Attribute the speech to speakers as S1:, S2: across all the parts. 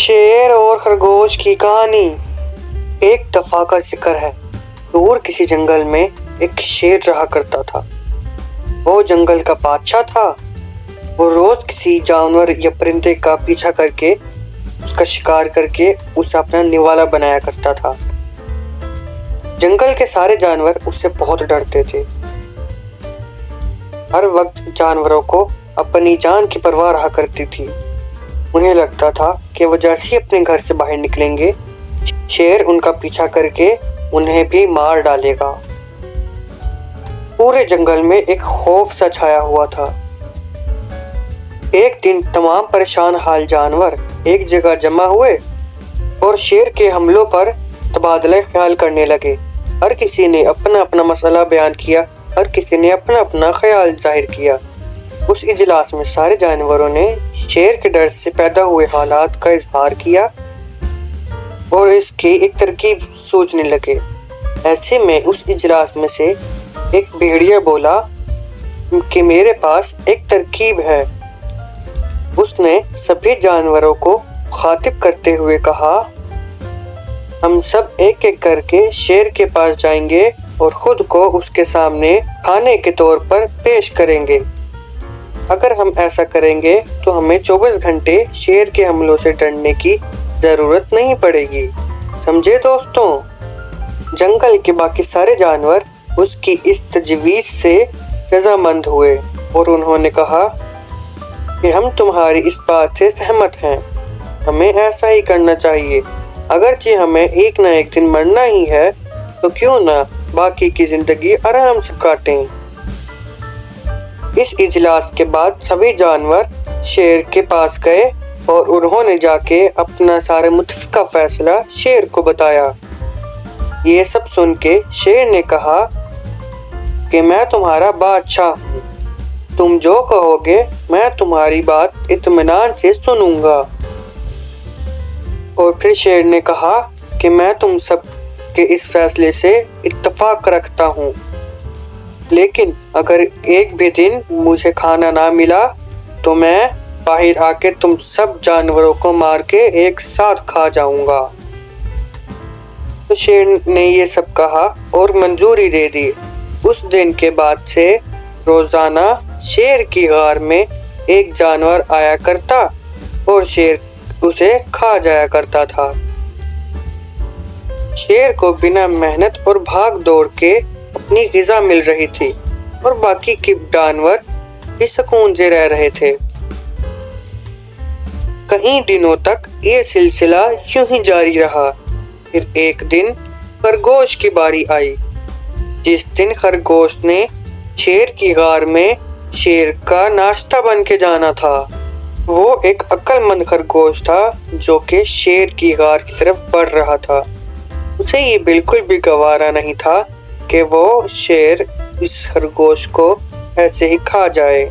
S1: शेर और खरगोश की कहानी। एक दफा का जिक्र है। दूर किसी जंगल में एक शेर रहा करता था। वो जंगल का बादशाह था। वो रोज किसी जानवर या परिंदे का पीछा करके उसका शिकार करके उसे अपना निवाला बनाया करता था। जंगल के सारे जानवर उससे बहुत डरते थे। हर वक्त जानवरों को अपनी जान की परवाह रहा करती थी। उन्हें लगता था कि वो जैसे ही अपने घर से बाहर निकलेंगे, शेर उनका पीछा करके उन्हें भी मार डालेगा। पूरे जंगल में एक खौफ सा छाया हुआ था। एक दिन तमाम परेशान हाल जानवर एक जगह जमा हुए और शेर के हमलों पर तबादला ख्याल करने लगे। हर किसी ने अपना अपना मसला बयान किया, हर किसी ने अपना अपना ख्याल जाहिर किया। उस इजलास में सारे जानवरों ने शेर के डर से पैदा हुए हालात का इजहार किया और इसकी एक तरकीब सोचने लगे। ऐसे में उस इजलास में से एक भेड़िया बोला कि मेरे पास एक तरकीब है। उसने सभी जानवरों को खातिब करते हुए कहा, हम सब एक एक करके शेर के पास जाएंगे और खुद को उसके सामने खाने के तौर पर पेश करेंगे। अगर हम ऐसा करेंगे तो हमें 24 घंटे शेर के हमलों से डरने की जरूरत नहीं पड़ेगी। समझे दोस्तों? जंगल के बाकी सारे जानवर उसकी इस तजवीज़ से रजामंद हुए और उन्होंने कहा कि हम तुम्हारी इस बात से सहमत हैं। हमें ऐसा ही करना चाहिए। अगरचे हमें एक ना एक दिन मरना ही है तो क्यों ना बाकी की जिंदगी आराम से काटें। इस इजलास के बाद सभी जानवर शेर के पास गए और उन्होंने जाके अपना सारा मुतफ़िका फैसला शेर को बताया। ये सब सुन के शेर ने कहा कि मैं तुम्हारा बादशाह हूँ। तुम जो कहोगे मैं तुम्हारी बात इत्मीनान से सुनूंगा। और फिर शेर ने कहा कि मैं तुम सब के इस फैसले से इत्तेफाक रखता हूँ, लेकिन अगर एक भी दिन मुझे खाना ना मिला तो मैं बाहर आके तुम सब जानवरों को मार के एक साथ खा जाऊंगा। तो शेर ने ये सब कहा और मंजूरी दे दी। उस दिन के बाद से रोजाना शेर की गार में एक जानवर आया करता और शेर उसे खा जाया करता था। शेर को बिना मेहनत और भाग दौड़ के अपनी ग़िज़ा मिल रही थी और बाकी के जानवर भी सुकून से रह रहे थे। कई दिनों तक ये सिलसिला यूं ही जारी रहा। फिर एक दिन खरगोश की बारी आई। जिस दिन खरगोश ने शेर की गार में शेर का नाश्ता बन के जाना था। वो एक अक्लमंद खरगोश था जो कि शेर की गार की तरफ बढ़ रहा था। उसे ये बिल्कुल भी गवारा नहीं था कि वो शेर इस खरगोश को ऐसे ही खा जाए।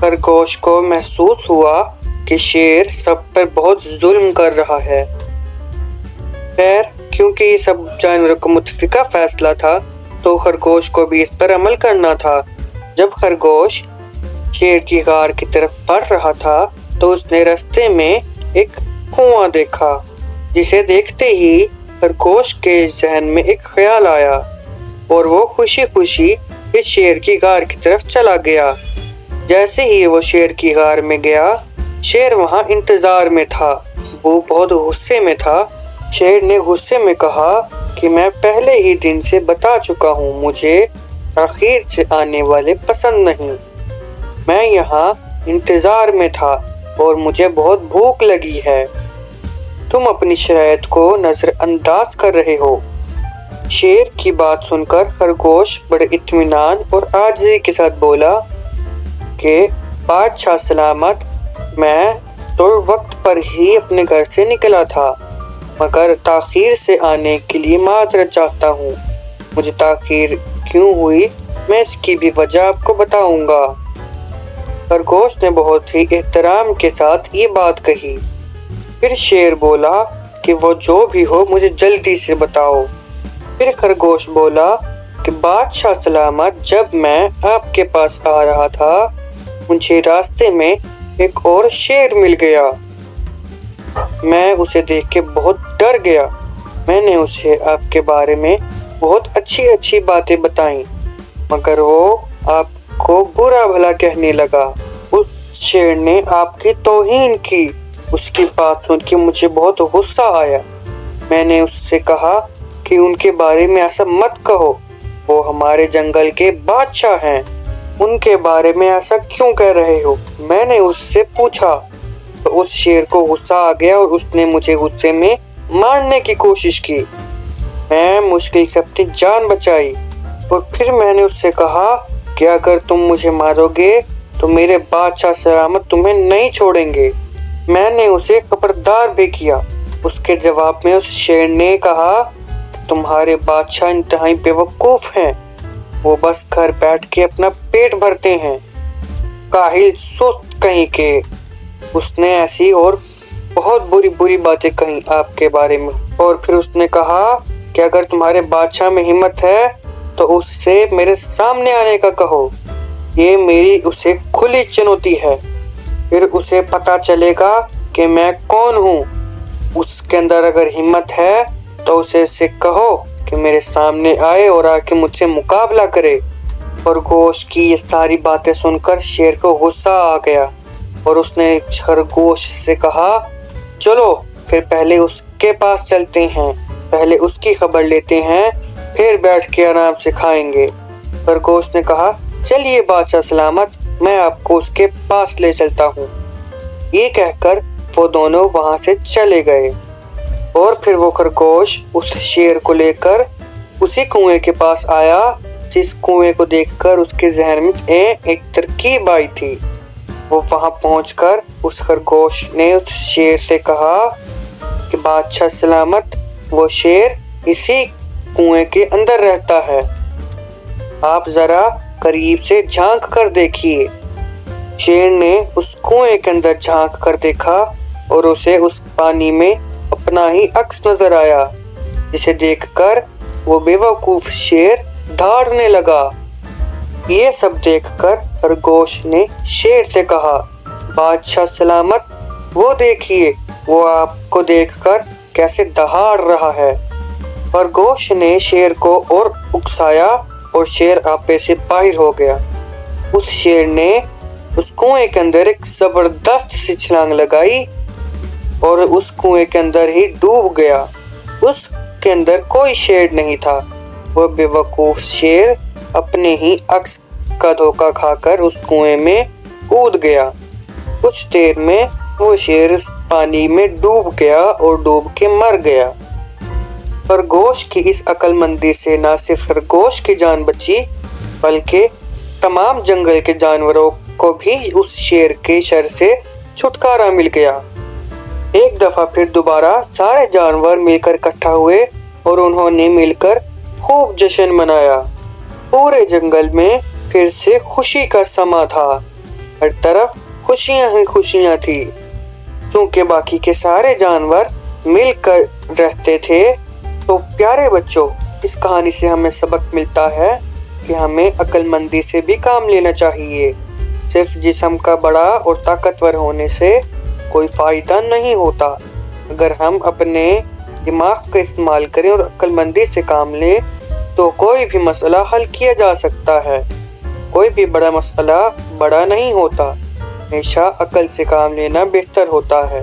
S1: खरगोश को महसूस हुआ कि शेर सब पर बहुत जुल्म कर रहा है। खैर, क्योंकि ये सब जानवरों का मुतफ़िका फैसला था तो खरगोश को भी इस पर अमल करना था। जब खरगोश शेर की गार की तरफ बढ़ रहा था तो उसने रास्ते में एक कुआं देखा, जिसे देखते ही खरगोश के जहन में एक ख्याल आया और वो खुशी खुशी इस शेर की गार की तरफ चला गया। जैसे ही वो शेर की गार में गया, शेर वहां इंतजार में था। वो बहुत गुस्से में था। शेर ने गुस्से में कहा कि मैं पहले ही दिन से बता चुका हूँ, मुझे आखिर से आने वाले पसंद नहीं। मैं यहाँ इंतजार में था और मुझे बहुत भूख लगी है। तुम अपनी शरायत को नजरअंदाज कर रहे हो। शेर की बात सुनकर खरगोश बड़े इत्मीनान और आजिज़ी के साथ बोला कि बादशाह सलामत, मैं तो वक्त पर ही अपने घर से निकला था, मगर ताख़ीर से आने के लिए माज़रत चाहता हूँ। मुझे ताख़ीर क्यों हुई मैं इसकी भी वजह आपको बताऊंगा। खरगोश ने बहुत ही एहतराम के साथ ये बात कही। फिर शेर बोला कि वो जो भी हो मुझे जल्दी से बताओ। फिर खरगोश बोला कि बादशाह सलामत, जब मैं आपके पास आ रहा था मुझे रास्ते में एक और शेर मिल गया। میں اسے دیکھ کے بہت ڈر گیا۔ میں نے اسے آپ کے بارے میں بہت اچھی باتیں بتائیں، مگر وہ آپ کو برا بھلا کہنے لگا۔ اس شیر نے آپ کی توہین کی۔ اس کی بات سن کے مجھے بہت غصہ آیا۔ میں نے اس سے کہا کہ ان کے بارے میں ایسا مت کہو، وہ ہمارے جنگل کے بادشاہ ہیں، ان کے بارے میں ایسا کیوں کہہ رہے ہو؟ میں نے اس سے پوچھا تو اس شیر کو غصہ آ گیا اور اس نے مجھے غصے میں مارنے کی کوشش کی۔ میں مشکل سے اپنی جان بچائی اور پھر میں نے اس سے کہا کہ اگر تم مجھے مارو گے تو میرے بادشاہ سلامت تمہیں نہیں چھوڑیں گے۔ میں نے اسے خبردار بھی کیا۔ اس کے جواب میں اس شیر نے کہا کہ تمہارے بادشاہ انتہائی بیوقوف ہیں، وہ بس گھر بیٹھ کے اپنا پیٹ بھرتے ہیں، کاہل سست کہیں کے۔ اس نے ایسی اور بہت بری باتیں کہیں آپ کے بارے میں، اور پھر اس نے کہا کہ اگر تمہارے بادشاہ میں ہمت ہے تو اس سے میرے سامنے آنے کا کہو، یہ میری اسے کھلی چنوتی ہے، پھر اسے پتا چلے گا کہ میں کون ہوں۔ اس کے اندر اگر ہمت ہے تو اسے کہو کہ میرے سامنے آئے اور آ کے مجھ سے مقابلہ کرے۔ خرگوش کی یہ ساری باتیں سن کر شیر کو غصہ آ گیا اور اس نے خرگوش سے کہا چلو پھر پہلے اس کے پاس چلتے ہیں، پہلے اس کی خبر لیتے ہیں، پھر بیٹھ کے آرام سے کھائیں گے۔ خرگوش نے کہا چلیے بادشاہ سلامت، میں آپ کو اس کے پاس لے چلتا ہوں۔ یہ کہہ کر وہ دونوں وہاں سے چلے گئے اور پھر وہ خرگوش اس شیر کو لے کر اسی کنویں کے پاس آیا جس کنویں کو دیکھ کر اس کے ذہن میں ایک ترکیب آئی تھی۔ وہ وہاں پہنچ کر اس خرگوش نے اس شیر سے کہا کہ بادشاہ سلامت، وہ شیر اسی کنویں کے اندر رہتا ہے، آپ ذرا قریب سے جھانک کر دیکھیے۔ شیر نے اس کنویں کے اندر جھانک کر دیکھا اور اسے اس پانی میں اپنا ہی عکس نظر آیا، جسے دیکھ کر وہ بیوقوف شیر دھاڑنے لگا۔ یہ سب دیکھ کر خرگوش نے شیر سے کہا بادشاہ سلامت، وہ دیکھیے، وہ آپ کو دیکھ کر کیسے دہاڑ رہا ہے۔ خرگوش نے شیر کو اور اکسایا اور شیر آپے سے باہر ہو گیا۔ اس شیر نے اس کنویں کے اندر ایک زبردست سی چھلانگ لگائی اور اس کنویں کے اندر ہی ڈوب گیا۔ اس کے اندر کوئی شیر نہیں تھا۔ وہ بیوقوف شیر اپنے ہی عکس کا دھوکہ کھا کر اس کنویں میں کود گیا۔ کچھ دیر میں وہ شیر اس پانی میں ڈوب گیا اور ڈوب کے مر گیا۔ خرگوش کی اس عقل مندی سے نہ صرف خرگوش کی جان بچی بلکہ تمام جنگل کے جانوروں کو بھی اس شیر کے شر سے چھٹکارا مل گیا۔ ایک دفعہ پھر دوبارہ سارے جانور مل کر اکٹھا ہوئے اور انہوں نے مل کر خوب جشن منایا۔ پورے جنگل میں پھر سے خوشی کا سما تھا، ہر طرف خوشیاں ہی خوشیاں تھی۔ چونکہ باقی کے سارے جانور مل کر رہتے تھے تو پیارے بچوں، اس کہانی سے ہمیں سبق ملتا ہے کہ ہمیں عقل مندی سے بھی کام لینا چاہیے۔ صرف جسم کا بڑا اور طاقتور ہونے سے کوئی فائدہ نہیں ہوتا۔ اگر ہم اپنے دماغ کا استعمال کریں اور عقل مندی سے کام لیں تو کوئی بھی مسئلہ حل کیا جا سکتا ہے۔ کوئی بھی بڑا مسئلہ بڑا نہیں ہوتا، ہمیشہ عقل سے کام لینا بہتر ہوتا ہے۔